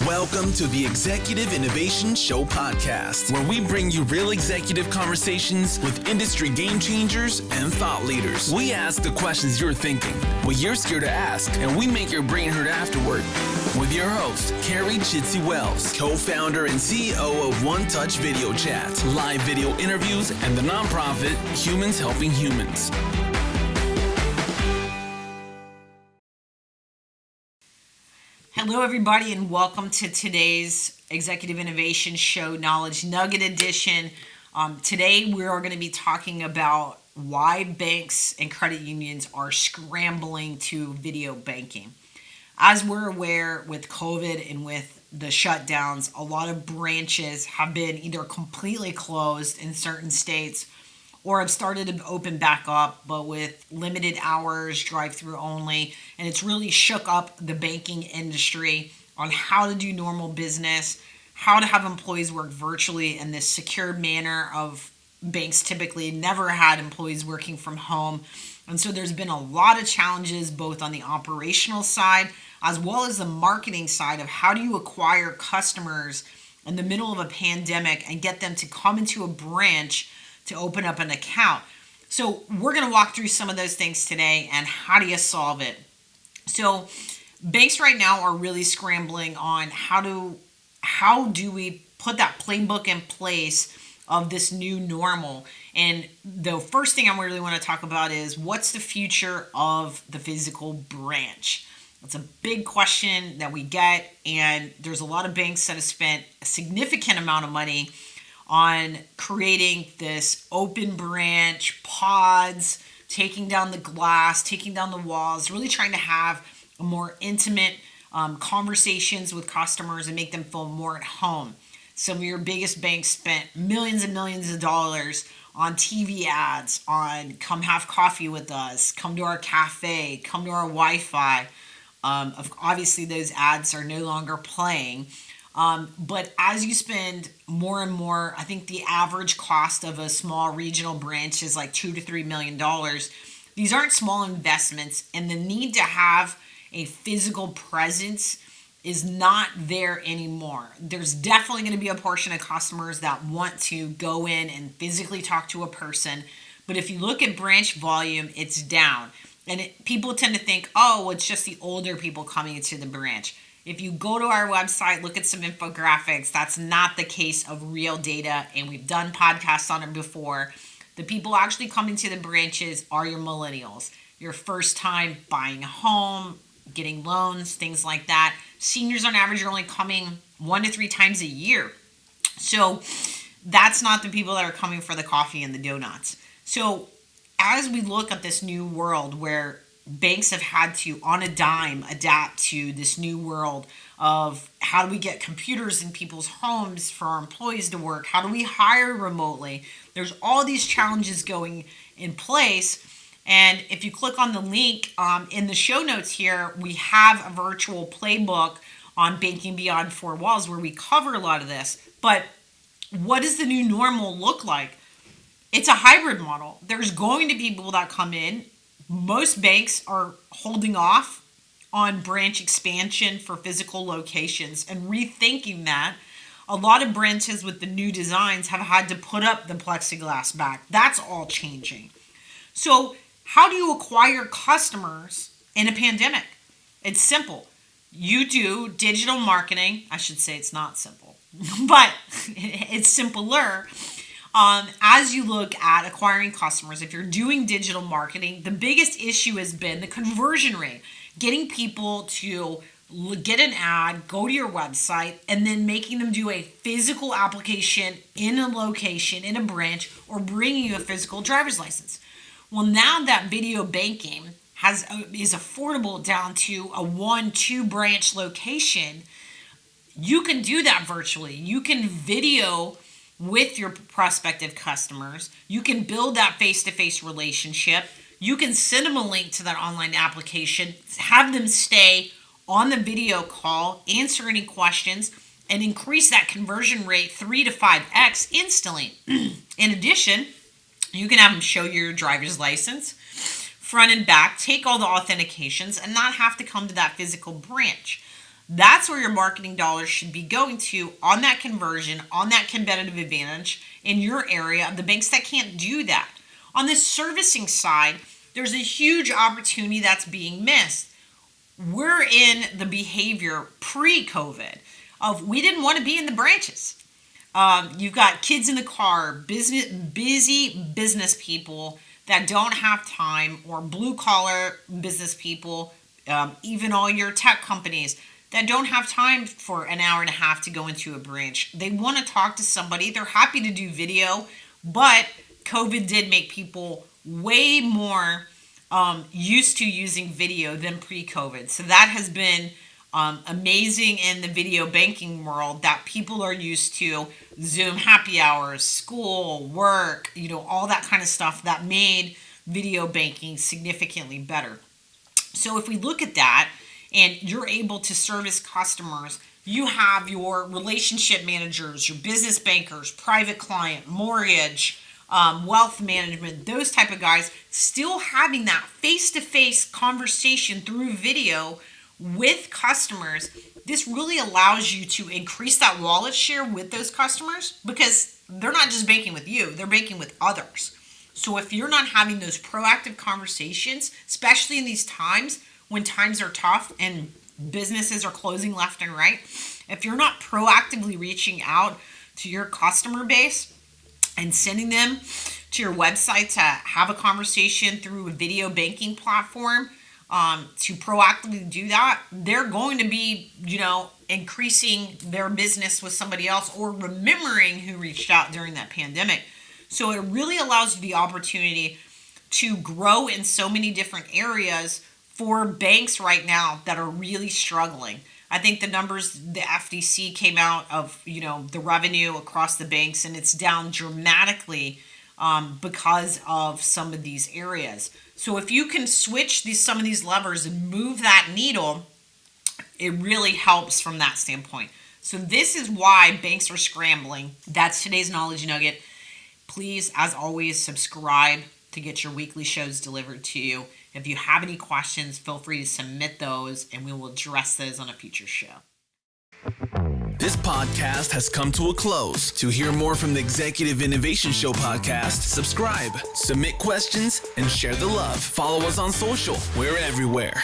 Welcome to the Executive Innovation Show podcast, where we bring you real executive conversations with industry game changers and thought leaders. We ask the questions you're thinking, what you're scared to ask, and we make your brain hurt afterward. With your host, Carrie Chitsey Wells, co-founder and CEO of One Touch Video Chat, live video interviews, and the nonprofit Humans Helping Humans. Hello, everybody, and welcome to today's Executive Innovation Show Knowledge Nugget Edition. Today, we are going to be talking about why banks and credit unions are scrambling to video banking. As we're aware, with COVID and with the shutdowns, a lot of branches have been either completely closed in certain states or have started to open back up, but with limited hours, drive-thru only, and it's really shook up the banking industry on how to do normal business, how to have employees work virtually in this secured manner of banks typically never had employees working from home. And so there's been a lot of challenges both on the operational side as well as the marketing side of how do you acquire customers in the middle of a pandemic and get them to come into a branch to open up an account. So we're going to walk through some of those things today and how do you solve it. So banks right now are really scrambling on how do we put that playbook in place of this new normal. And the first thing I really want to talk about is what's the future of the physical branch? It's a big question that we get, and there's a lot of banks that have spent a significant amount of money on creating this open branch, pods, taking down the glass, taking down the walls, really trying to have a more intimate conversations with customers and make them feel more at home. Some of your biggest banks spent millions and millions of dollars on TV ads, on come have coffee with us, come to our cafe, come to our Wi-Fi. Obviously, those ads are no longer playing. But as you spend more and more, I think the average cost of a small regional branch is like $2 to $3 million. These aren't small investments, and the need to have a physical presence is not there anymore. There's definitely going to be a portion of customers that want to go in and physically talk to a person. But if you look at branch volume, it's down. And people tend to think, oh, well, it's just the older people coming into the branch. If you go to our website, look at some infographics, that's not the case of real data, and we've done podcasts on it before. The people actually coming to the branches are your millennials, your first time buying a home, getting loans, things like that. Seniors on average are only coming 1 to 3 times a year. So that's not the people that are coming for the coffee and the donuts. So as we look at this new world where banks have had to, on a dime, adapt to this new world of how do we get computers in people's homes for our employees to work? How do we hire remotely? There's all these challenges going in place. And if you click on the link in the show notes here, we have a virtual playbook on Banking Beyond Four Walls where we cover a lot of this. But what does the new normal look like? It's a hybrid model. There's going to be people that come in. Most banks are holding off on branch expansion for physical locations and rethinking that. A lot of branches with the new designs have had to put up the plexiglass back. That's all changing. So how do you acquire customers in a pandemic? It's simple. You do digital marketing. I should say it's not simple, but it's simpler. As you look at acquiring customers, if you're doing digital marketing, the biggest issue has been the conversion rate, getting people to get an ad, go to your website, and then making them do a physical application in a location, in a branch, or bringing you a physical driver's license. Well, now that video banking is affordable down to a 1-2 branch location, you can do that virtually. You can video with your prospective customers. You can build that face-to-face relationship. You can send them a link to that online application, have them stay on the video call, answer any questions, and increase that conversion rate 3 to 5x instantly. In addition, you can have them show your driver's license, front and back, take all the authentications, and not have to come to that physical branch. That's where your marketing dollars should be going to, on that conversion, on that competitive advantage in your area of the banks that can't do that. On the servicing side, there's a huge opportunity that's being missed. We're in the behavior pre-COVID of we didn't want to be in the branches. You've got kids in the car, busy business people that don't have time, or blue-collar business people, even all your tech companies that don't have time for an hour and a half to go into a branch. They want to talk to somebody. They're happy to do video, but COVID did make people way more used to using video than pre-COVID. So that has been amazing in the video banking world, that people are used to Zoom happy hours, school, work, all that kind of stuff that made video banking significantly better. So if we look at that, and you're able to service customers, you have your relationship managers, your business bankers, private client, mortgage, wealth management, those type of guys, still having that face-to-face conversation through video with customers. This really allows you to increase that wallet share with those customers, because they're not just banking with you, they're banking with others. So if you're not having those proactive conversations, especially in these times when times are tough and businesses are closing left and right, if you're not proactively reaching out to your customer base and sending them to your website to have a conversation through a video banking platform, to proactively do that, they're going to be, increasing their business with somebody else, or remembering who reached out during that pandemic. So it really allows you the opportunity to grow in so many different areas for banks right now that are really struggling. I think the numbers, the FDC came out of, the revenue across the banks, and it's down dramatically because of some of these areas. So if you can switch some of these levers and move that needle, it really helps from that standpoint. So this is why banks are scrambling. That's today's knowledge nugget. Please, as always, subscribe to get your weekly shows delivered to you. If you have any questions, feel free to submit those, and we will address those on a future show. This podcast has come to a close. To hear more from the Executive Innovation Show podcast, subscribe, submit questions, and share the love. Follow us on social. We're everywhere.